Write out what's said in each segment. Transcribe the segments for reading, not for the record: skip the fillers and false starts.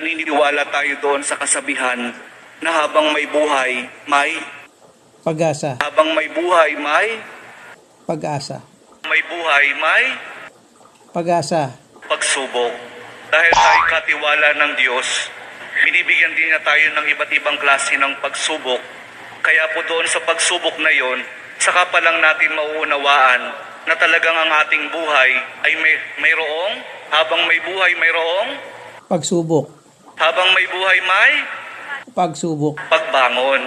Naniniwala tayo doon sa kasabihan na habang may buhay, may Pag-asa. habang may buhay, may Pag-asa. may buhay, may Pag-asa. pagsubok. Dahil tayo katiwala ng Diyos, binibigyan din niya tayo ng iba't ibang klase ng pagsubok. Kaya po doon sa pagsubok na yon, saka pa lang natin mauunawaan na talagang ang ating buhay ay mayroong, habang may buhay mayroong, Pagsubok. habang may buhay may Pagsubok. pagbangon.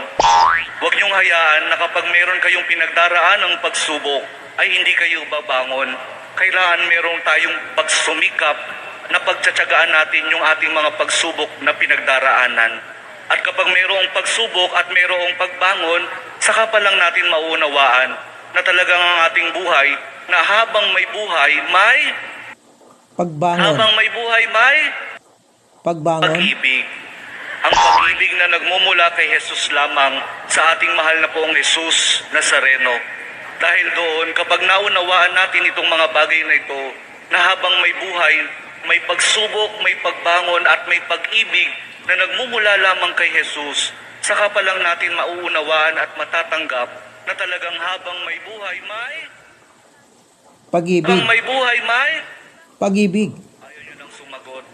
Huwag niyong hayaan na kapag meron kayong pinagdaraan ng pagsubok, ay hindi kayo babangon. Kailangan meron tayong pagsumikap na pagtsatsagaan natin yung ating mga pagsubok na pinagdaraanan. At kapag mayroong pagsubok at mayroong pagbangon, saka pa lang natin maunawaan na talagang ang ating buhay, na habang may buhay, may Pagbangon. habang may buhay, may Pagbangon. pag-ibig. Ang pag-ibig na nagmumula kay Jesus lamang sa ating mahal na poong Jesus Nazareno. Dahil doon, kapag naunawaan natin itong mga bagay na ito, na habang may buhay, may pagsubok, may pagbangon at may pag-ibig na nagmumula lamang kay Jesus, saka pa lang natin mauunawaan at matatanggap na talagang habang may buhay, may Pag-ibig. habang may buhay, may Pag-ibig. ayaw nyo nang sumagot.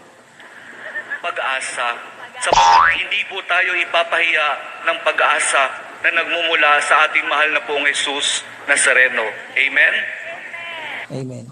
Pag-asa. Sapagkat hindi po tayo ipapahiya ng pag-asa na nagmumula sa ating mahal na pong Jesus Nazareno. Amen? Amen.